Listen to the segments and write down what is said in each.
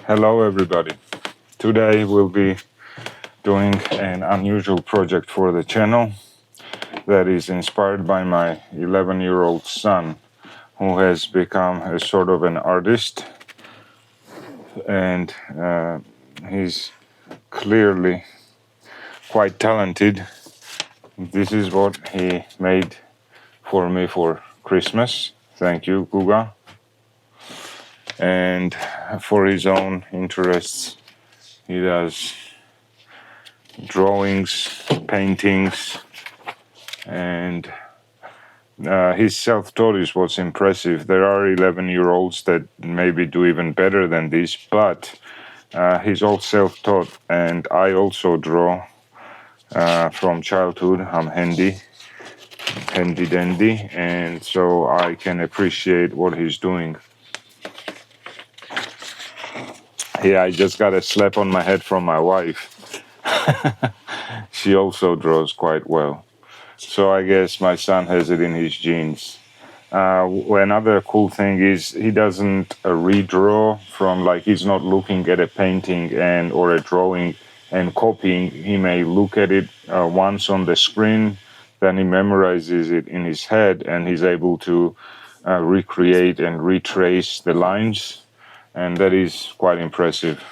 Hello everybody. Today we'll be doing an unusual project for the channel that is inspired by my 11-year-old son, who has become a sort of an artist, and he's clearly quite talented. This is what he made for me for Christmas. Thank you, Guga. And for his own interests, he does drawings, paintings, and his self-taught is what's impressive. There are 11-year-olds that maybe do even better than this, but he's all self-taught, and I also draw from childhood. I'm handy dandy, and so I can appreciate what he's doing. Yeah, I just got a slap on my head from my wife. She also draws quite well. So I guess my son has it in his genes. Another cool thing is he doesn't redraw from, like, he's not looking at a painting or a drawing and copying. He may look at it once on the screen, then he memorizes it in his head, and he's able to recreate and retrace the lines, and that is quite impressive.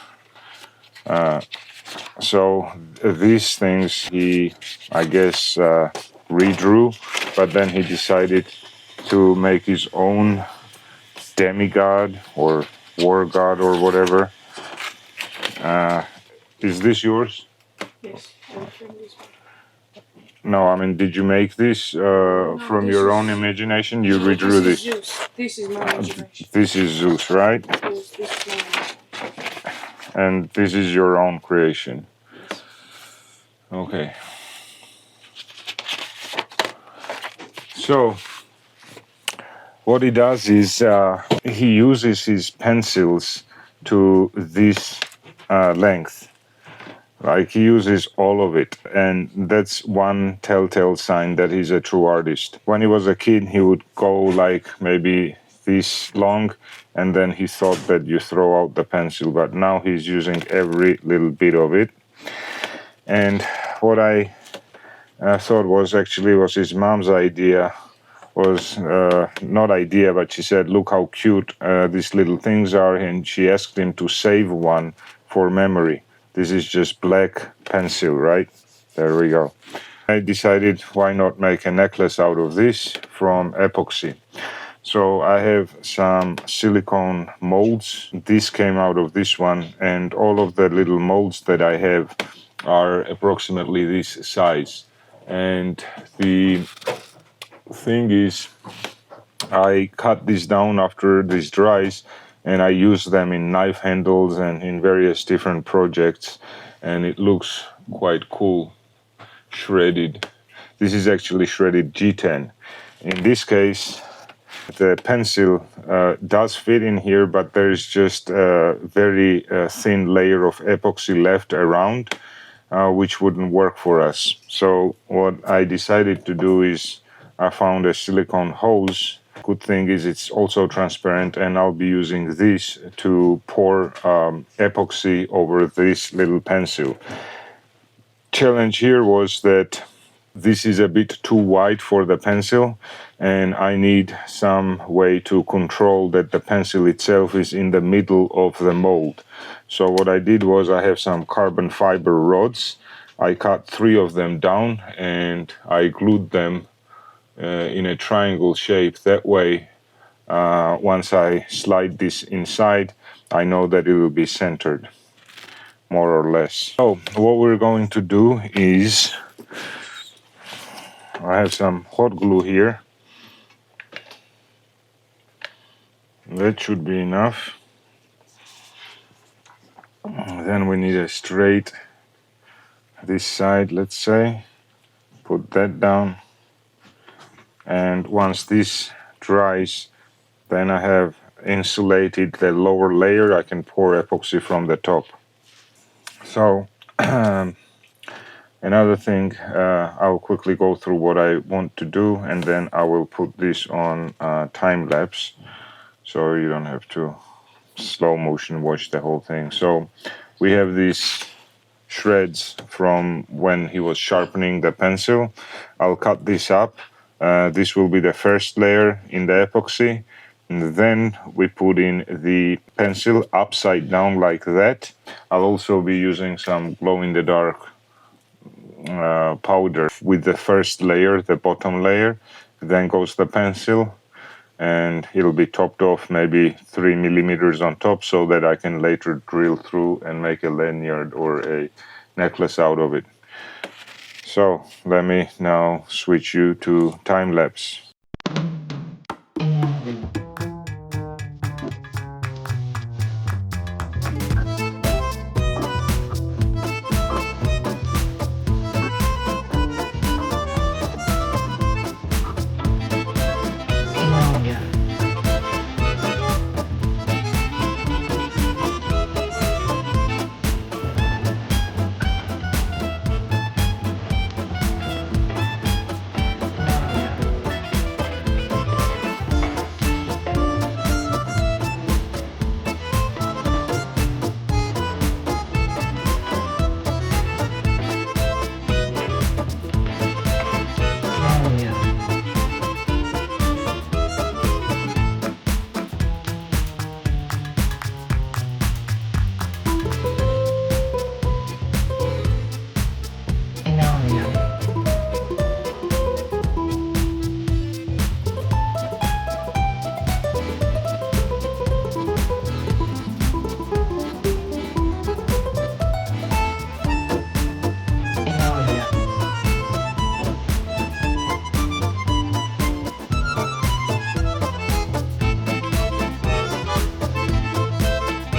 So these things he, I guess, redrew, but then he decided to make his own demigod or war god or whatever. Is this yours? Yes, I'm from this one. No, I mean, did you make this from your own imagination? You redrew this? This is Zeus. This is my imagination. This is Zeus, right? Yes, this is my imagination. And this is your own creation. Yes. Okay. So what he does is he uses his pencils to this length. Like, he uses all of it, and that's one telltale sign that he's a true artist. When he was a kid, he would go like maybe this long, and then he thought that you throw out the pencil, but now he's using every little bit of it. And what I thought was his mom's idea. Was not idea, but she said, look how cute these little things are, and she asked him to save one for memory. This is just black pencil, right? There we go. I decided, why not make a necklace out of this from epoxy? So I have some silicone molds. This came out of this one, and all of the little molds that I have are approximately this size. And the thing is, I cut this down after this dries, and I use them in knife handles and in various different projects, and it looks quite cool. Shredded. This is actually shredded G10. In this case, the pencil does fit in here, but there's just a very thin layer of epoxy left around, which wouldn't work for us. So what I decided to do is I found a silicone hose. Good thing is it's also transparent, and I'll be using this to pour epoxy over this little pencil. Challenge here was that this is a bit too wide for the pencil, and I need some way to control that the pencil itself is in the middle of the mold. So what I did was, I have some carbon fiber rods. I cut 3 of them down, and I glued them in a triangle shape. That way, once I slide this inside, I know that it will be centered, more or less. So what we're going to do is, I have some hot glue here. That should be enough. Then we need a straight, this side, let's say. Put that down. And once this dries, then I have insulated the lower layer. I can pour epoxy from the top. So another thing, I'll quickly go through what I want to do, and then I will put this on time lapse, so you don't have to slow motion watch the whole thing. So we have these shreds from when he was sharpening the pencil. I'll cut this up. This will be the first layer in the epoxy. And then we put in the pencil upside down like that. I'll also be using some glow-in-the-dark powder with the first layer, the bottom layer. Then goes the pencil, and it'll be topped off maybe 3 millimeters on top so that I can later drill through and make a lanyard or a necklace out of it. So let me now switch you to time lapse.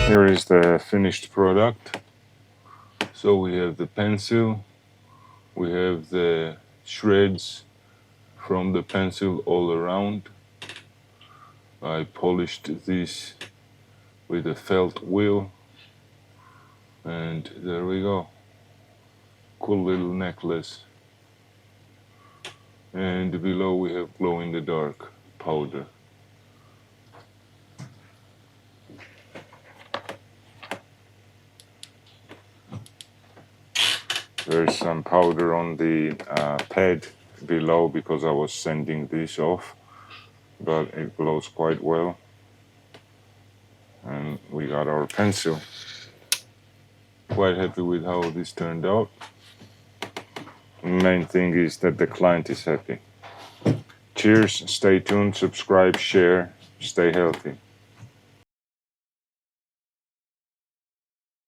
Here is the finished product. So we have the pencil, we have the shreds from the pencil all around. I polished this with a felt wheel, and there we go. Cool little necklace. And below we have glow-in-the-dark powder. There's some powder on the pad below because I was sanding this off, but it glows quite well. And we got our pencil. Quite happy with how this turned out. The main thing is that the client is happy. Cheers, stay tuned, subscribe, share, stay healthy.